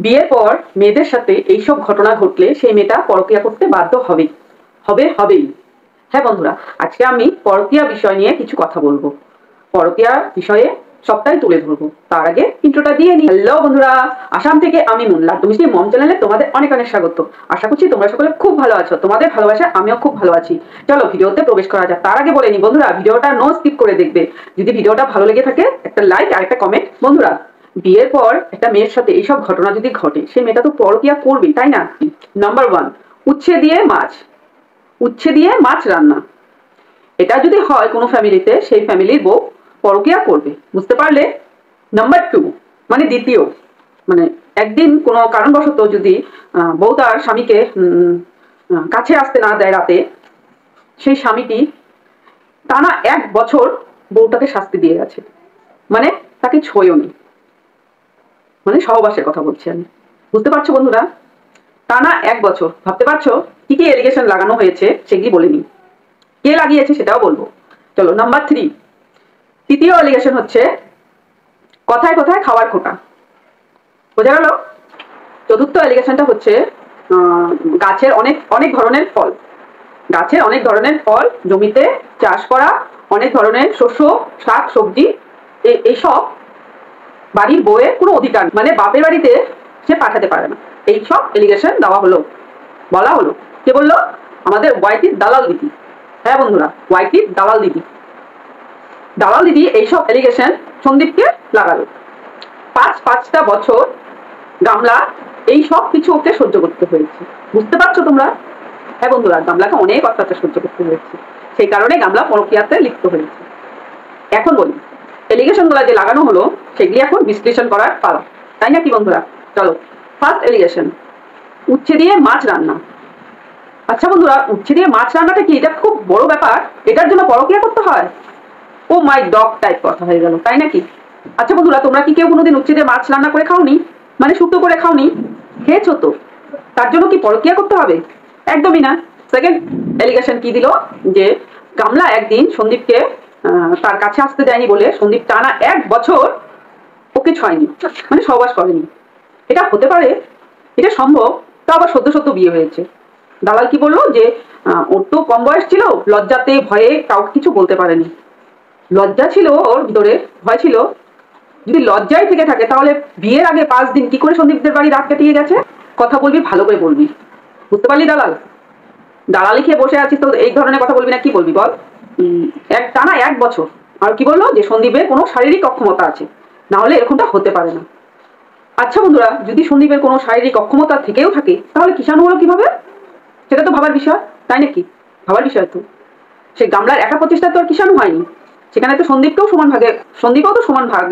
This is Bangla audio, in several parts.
বিয়ের পর মেয়েদের সাথে এইসব ঘটনা ঘটলে সেই মেয়েটা পরকীয়া করতে বাধ্য হবেই। হবেই। হ্যাঁ বন্ধুরা, আজকে আমি পরকীয়া বিষয় নিয়ে কিছু কথা বলবো। পরকীয়া বিষয়ে সবটাই তুলে ধরবো। তার আগে ইন্ট্রোটা দিয়ে নিই। হ্যালো বন্ধুরা, আসাম থেকে আমি মুনলা। তুমি সেই মম চ্যানেলে তোমাদের অনেক অনেক স্বাগত। আশা করছি তোমরা সকলে খুব ভালো আছো। তোমাদের ভালোবাসা আমিও খুব ভালো আছি। চলো ভিডিওতে প্রবেশ করা যাক। তার আগে বলে নি বন্ধুরা, ভিডিওটা নো স্কিপ করে দেখবে। যদি ভিডিওটা ভালো লেগে থাকে একটা লাইক আর একটা কমেন্ট। বন্ধুরা, বিয়ের পর একটা মেয়ের সাথে এইসব ঘটনা যদি ঘটে সে মেয়েটা তো পরকীয়া করবেই, তাই না? নাম্বার 1, উচ্ছে দিয়ে মাছ রান্না। এটা যদি হয় কোনো ফ্যামিলিতে, সেই ফ্যামিলির বউ পরকীয়া করবে, বুঝতে পারলে? নাম্বার 2, মানে দ্বিতীয়, মানে একদিন কোনো কারণবশত যদি বউ তার স্বামীকে কাছে আসতে না দেয় রাতে, সেই স্বামীটি টানা 1 বছর বউটাকে শাস্তি দিয়ে গেছে, মানে তাকে ছোঁয়নি, মানে সহবাসের কথা বলছি আমি। বুঝতে পারছো বন্ধুরা? টানা 1 বছর। ভাবতে পারছো কি কি এলিগেশন লাগানো হয়েছে? সেগুলি বলে নি, কে লাগিয়েছে সেটাও বলবো। চলো নাম্বার 3, তৃতীয় এলিগেশন হচ্ছে কথায় কথায় খাওয়ার খোটা। বোঝা গেল? চতুর্থ এলিগেশনটা হচ্ছে গাছের অনেক ধরনের ফল, জমিতে চাষ করা অনেক ধরনের শস্য, শাক সবজি, এইসব বাড়ির বউয়ের কোনো অধিকার, মানে বাপের বাড়িতে সে পাঠাতে পারে না। এইসব এলিগেশন দেওয়া হলো, বলা হলো। কে বললো? আমাদের ওয়াইটির দালাল দিদি। হ্যাঁ বন্ধুরা, ওয়াইটির দালাল দিদি এইসব এলিগেশন সন্দীপকে লাগালো। 5টা বছর গামলা এই সব কিছু ওকে সহ্য করতে হয়েছে। বুঝতে পারছো তোমরা? হ্যাঁ বন্ধুরা, গামলাকে অনেক অত্যাচার সহ্য করতে হয়েছে, সেই কারণে গামলা পরকীয়াতে লিপ্ত হয়েছে। এখন বলি, এলিগেশন গুলা যে লাগানো হলো সেগুলি এখন বিশ্লেষণ করার পালা, তাই না কি বন্ধুরা? চলো, ফার্স্ট এলিগেশন, উচ্ছে দিয়ে মাছ রান্না। আচ্ছা বন্ধুরা, উচ্ছে দিয়ে মাছ রান্নাটা কি? এটা খুব বড় ব্যাপার, এটার জন্য পরকীয়া করতে হয়? ও মাই ডগ টাইপ কথা হয়ে গেল, তাই নাকি? আচ্ছা বন্ধুরা, তোমরা কি কেউ কোনোদিন উচ্ছে দিয়ে মাছ রান্না করে খাওনি? মানে শুক্তো করে খাওনি? খেয়েছো তো, তার জন্য কি পরকীয়া করতে হবে? একদমই না। সেকেন্ড এলিগেশন কি দিল? যে গামলা একদিন সন্দীপকে তার কাছে আসতে দেয়নি বলে সন্দীপ টানা 1 বছর ওকে ছয়নি, মানে সহবাস করেনি। এটা হতে পারে? এটা সম্ভব? তা আবার সদ্য বিয়ে হয়েছে। দালাল কি বললো? যে ওর তো কম বয়স ছিল, লজ্জাতে ভয়ে কাউকে কিছু বলতে পারেনি। লজ্জা ছিল ওর ভিতরে, ভয় ছিল। যদি লজ্জায় থেকে থাকে তাহলে বিয়ের আগে 5 দিন কি করে সন্দীপদের বাড়ি রাত কাটিয়ে গেছে? কথা বলবি, ভালো করে বলবি। বুঝতে পারলি দালাল? দালালি খেয়ে বসে আছিস তো এই ধরনের কথা বলবি না, কি বলবি বল? টানা 1 বছর। আর কি বললো? যে সন্দীপের কোনো শারীরিক অক্ষমতা আছে, না হলে এরকমটা হতে পারে না। আচ্ছা বন্ধুরা, যদি সন্দীপের কোনো শারীরিক অক্ষমতা থেকেও থাকে তাহলে কিষাণু হলো কিভাবে? সেটা তো ভাবার বিষয়, তাই নাকি? ভাবার বিষয় তো। সে গামলার একা প্রচেষ্টা তো আর কিষাণু হয়নি, সেখানে তো সন্দীপও তো সমান ভাগ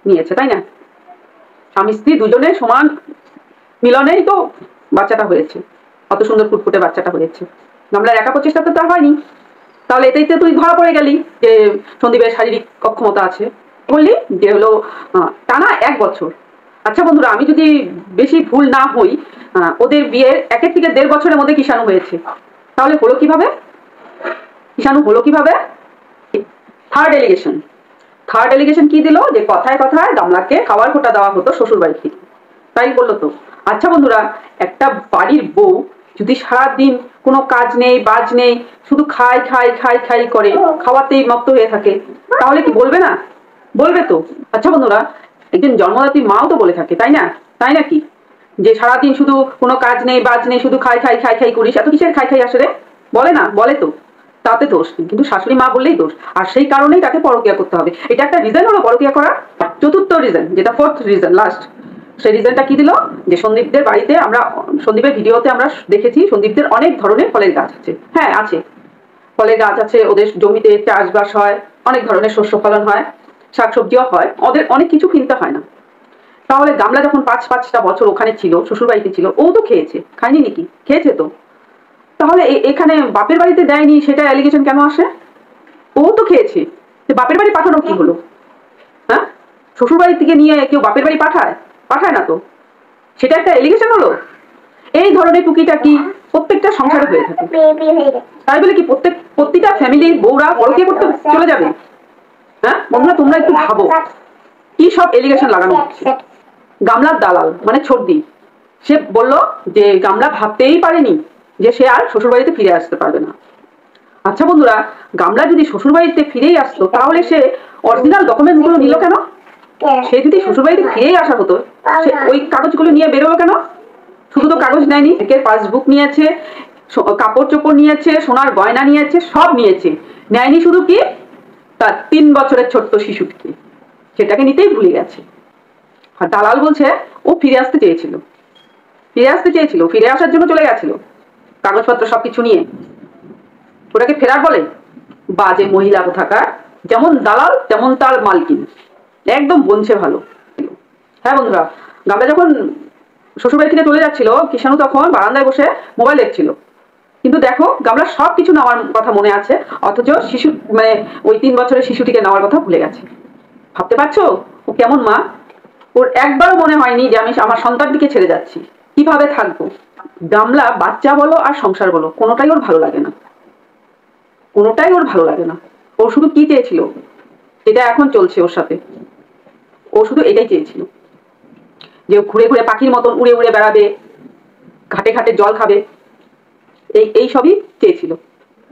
নিয়েছে, তাই না? স্বামী স্ত্রী দুজনের সমান মিলনেই তো বাচ্চাটা হয়েছে, অত সুন্দর ফুটফুটে বাচ্চাটা হয়েছে। গামলার একা প্রচেষ্টা তো তার হয়নি। তাহলে এতেই তো তুই ধরা পড়ে গেলি যে সন্দীপের শারীরিক অক্ষমতা আছে। বললি যে হলো টানা 1 বছর। আচ্ছা বন্ধুরা, আমি যদি বেশি ভুল না হই, ওদের বিয়ের 1 থেকে 1.5 বছরের মধ্যে কিষাণু হয়েছে। তাহলে হলো কিভাবে? কিষাণু হলো কিভাবে? থার্ড এলিগেশন কি দিল? যে কথায় কথায় গামলাকে খাবার খোটা দেওয়া হতো শ্বশুর বাড়ি থেকে, তাই বললো তো। আচ্ছা বন্ধুরা, একটা বাড়ির বউ যদি সারাদিন কোনো কাজ নেই বাজ নেই, শুধু খাই করে, খাওয়াতেই মত্ত হয়ে থাকে, তাহলে কি বলবে না? বলবে তো। আচ্ছা বন্ধুরা, একজন জন্মদাত্রী মাও তো বলে থাকে, তাই না? তাই নাকি? যে সারাদিন শুধু কোনো কাজ নেই বাজ নেই, শুধু খাই করিস, এত কিসের খাই আসে রে? বলে না? বলে তো। তাতে দোষ নেই, কিন্তু শাশুড়ি মা বললেই দোষ, আর সেই কারণেই তাকে পরকীয়া করতে হবে। এটা একটা রিজন হলো পরকীয়া করার। চতুর্থ রিজন, যেটা 4th রিজন, লাস্ট, সেই রিজনটা কি দিল? যে সন্দীপদের বাড়িতে সন্দীপের ভিডিওতে আমরা দেখেছি সন্দীপদের অনেক ধরনের ফলের গাছ আছে। হ্যাঁ আছে, ফলের গাছ আছে, ওদের জমিতে চাষবাস হয়, অনেক ধরনের শস্য ফলন হয়, শাকসবজিও হয়, ওদের অনেক কিছু কিনতে হয় না। তাহলে গামলা যখন 5টা বছর ওখানে ছিল, শ্বশুর বাড়িতে ছিল, ও তো খেয়েছে, খায়নি নাকি? খেয়েছে তো। তাহলে এখানে বাপের বাড়িতে দেয়নি, সেটা অ্যালিগেশন কেন আসে? ও তো খেয়েছে, বাপের বাড়ি পাঠানো কি হলো? হ্যাঁ, শ্বশুর বাড়ি থেকে নিয়ে কেউ বাপের বাড়ি পাঠায় না তো, সেটা একটা এলিগেশন হলো। এই ধরনের টুকিটাকি প্রত্যেকটা সংসারে হয়ে থাকে। তাই বলে কি প্রত্যেকটা ফ্যামিলির বউরা পরকীয়া করতে চলে যাবে? হ্যাঁ বন্ধুরা, তোমরা একটু ভাবো কি সব এলিগেশন লাগানো হচ্ছে। গামলার দালাল মানে ছর্দি, সে বলল যে গামলা ভাবতেই পারেনি যে সে আর শ্বশুরবাড়িতে ফিরে আসতে পারবে না। আচ্ছা বন্ধুরা, গামলা যদি শ্বশুরবাড়িতে ফিরেই আসতো তাহলে সে অরিজিনাল ডকুমেন্টসগুলো নিল কেন? সে যদি শ্বশুরবাড়িতে ফিরেই আসা হতো, সে ওই কাগজগুলো নিয়ে বেরোলো কেন? শুধু তো কাগজ নেয়নি, পাসবুক নিয়েছে, কাপড় চোপড় নিয়েছে, সোনার গয়না নিয়েছে, সব নিয়েছে। নেয়নি শুধু কি তার 3 বছরের ছোট্ট শিশুটিকে, সেটাকে নিতেই ভুলে গেছে। আর দালাল বলছে ও ফিরে আসতে চেয়েছিল, ফিরে আসার জন্য চলে গেছিল কাগজপত্র সবকিছু নিয়ে। ওটাকে ফেরার বলে? বাজে মহিলা কোথাকার, যেমন দালাল তেমন তার মালকিন, একদম বনছে ভালো। হ্যাঁ বন্ধুরা, গামলা যখন শ্বশুরবাড়ি থেকে চলে যাচ্ছিল, কিষাণু তখন বারান্দায় বসে মোবাইল দেখছিল। কিন্তু দেখো, গামলা সবকিছু নেওয়ার কথা মনে আছে, অথচ শিশু মানে ওই 3 বছরের শিশুটিকে নেওয়ার কথা ভুলে গেছে। ভাবতে পারছো ও কেমন মা? ওর একবারও মনে হয়নি যে আমি আমার সন্তানটিকে ছেড়ে যাচ্ছি, কিভাবে থাকবো। গামলা বাচ্চা বলো আর সংসার বলো, কোনোটাই ওর ভালো লাগে না, কোনোটাই ওর ভালো লাগে না। ও শুধু কি চেয়েছিল, এটা এখন চলছে ওর সাথে, ও শুধু এটাই চেয়েছিল যে ঘুরে ঘুরে পাখির মতন উড়ে উড়ে বেড়াবে, ঘাটে ঘাটে জল খাবে, এই সবই চেয়েছিল,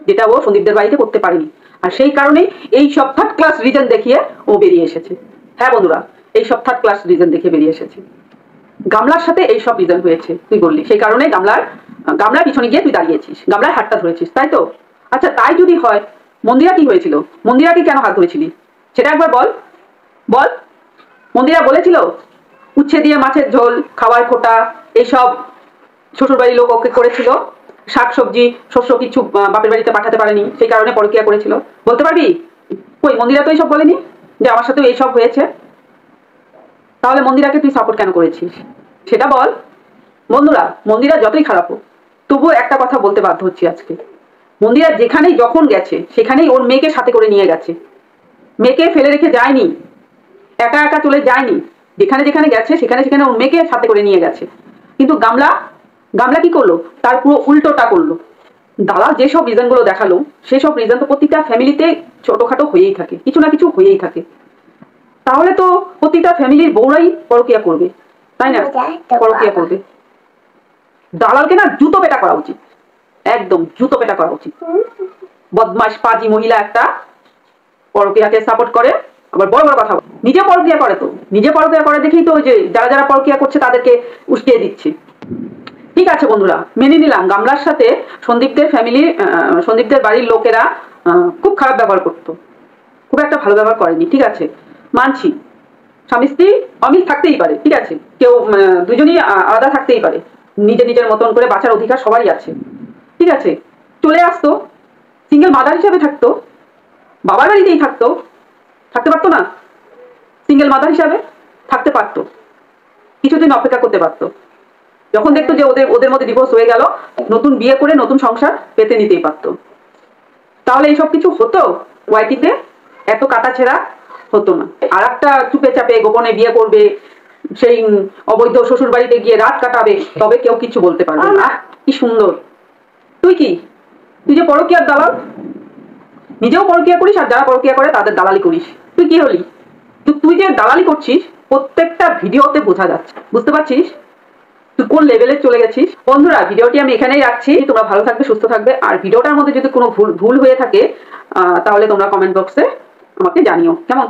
যেটা ও সন্দীপদের বাড়িতে করতে পারেনি। আর সেই কারণেই এই সব থার্ড ক্লাস রিজন দেখিয়ে ও বেরিয়ে এসেছে। হ্যাঁ বন্ধুরা, এই সব থার্ড ক্লাস রিজন দেখিয়ে বেরিয়ে এসেছে। গামলার সাথে এই সব রিজন হয়েছে, তুই বললি, সেই কারণে গামলার পিছনে গিয়ে তুই দাঁড়িয়েছিস, গামলার হাতটা ধরেছিস, তাই তো? আচ্ছা, তাই যদি হয়, মন্দিরা কি হয়েছিল? মন্দিরাকে কেন হাত ধরেছিলি সেটা একবার বল। বল, মন্দিরা বলেছিল উচ্ছে দিয়ে মাছের ঝোল, খাবার খোটা, এইসব শ্বশুরবাড়ির লোক ওকে করেছিল, শাকসবজি শস্য কিছু বাপের বাড়িতে পাঠাতে পারেনি, সেই কারণে পরকীয়া করেছিল, বলতে পারবি? কই, মন্দিরা তো এইসব বলেনি যে আমার সাথেও এইসব হয়েছে। তাহলে মন্দিরাকে তুই সাপোর্ট কেন করেছিস সেটা বল। বন্ধুরা, মন্দিরা যতই খারাপ হোক, তবুও একটা কথা বলতে বাধ্য হচ্ছি আজকে, মন্দিরা যেখানেই যখন গেছে সেখানেই ওর মেয়েকে সাথে করে নিয়ে গেছে, মেয়েকে ফেলে রেখে যায়নি, একা একা চলে যায়নি, যেখানে যেখানে গেছে সেখানে সেখানে ওর মেয়েকে সাথে করে নিয়ে গেছে। কিন্তু গামলা কি করলো? তার পুরো উল্টোটা করলো। দালাল যেসব রিজনগুলো দেখালো, সেসব রিজন তো প্রত্যেকটা ফ্যামিলিতে ছোটখাটো হয়েই থাকে, কিছু না কিছু হয়েই থাকে। তাহলে তো প্রত্যেকটা ফ্যামিলির বউরাই পরকীয়া করবে, তাই না? পরকীয়া করবে। দালালকে না জুতো পেটা করা উচিত, একদম জুতো পেটা করা উচিত। বদমাশ পাজি মহিলা একটা, পরকীয়াকে সাপোর্ট করে, আবার বড় বড় কথা বলে। নিজে পরকীয়া করে, তো নিজে পরকীয়া করে দেখেই তো ওই যে যারা যারা পরকীয়া করছে তাদেরকে উস্কিয়ে দিচ্ছে। ঠিক আছে বন্ধুরা, মেনে নিলাম গামলার সাথে সন্দীপদের বাড়ির লোকেরা খুব খারাপ ব্যবহার করতো, খুব একটা ভালো ব্যবহার করেনি, ঠিক আছে, মানছি। স্বামী স্ত্রী অমিল থাকতেই পারে, ঠিক আছে, কেউ দুজনই আলাদা থাকতেই পারে, নিজের নিজের মতন করে বাঁচার অধিকার সবারই আছে, ঠিক আছে। চলে আসতো, সিঙ্গেল মাদার হিসাবে থাকতো, বাবার বাড়িতেই থাকতে পারতো না? সিঙ্গেল মাদার হিসাবে থাকতে পারতো, কিছুদিন অপেক্ষা করতে পারতো। যখন দেখতো যে ওদের মধ্যে ডিভোর্স হয়ে গেল, নতুন বিয়ে করে নতুন সংসার পেতে নিতেই পারতো। তাহলে এইসব কিছু হতো ওয়াইটিতে, এত কাটাছেঁড়া হতো না। আর একটা চুপে চাপে গোপনে বিয়ে করবে, সেই অবৈধ শ্বশুর বাড়িতে গিয়ে রাত কাটাবে, তবে কেউ কিছু বলতে পারবে না। কি সুন্দর! তুই যে পরকীয়ার দালাল, নিজেও পরকীয়া করিস আর যারা পরকীয়া করে তাদের দালালি করিস। তুই কি হলি? তুই যে দালালি করছিস প্রত্যেকটা ভিডিওতে বোঝা যাচ্ছে, বুঝতে পারছিস তুই কোন লেভেলে চলে গেছিস। বন্ধুরা, ভিডিওটি আমি এখানেই রাখছি, তোমরা ভালো থাকবে, সুস্থ থাকবে। আর ভিডিওটার মধ্যে যদি কোনো ভুল হয়ে থাকে তাহলে তোমরা কমেন্ট বক্সে আমাকে জানিও, কেমন?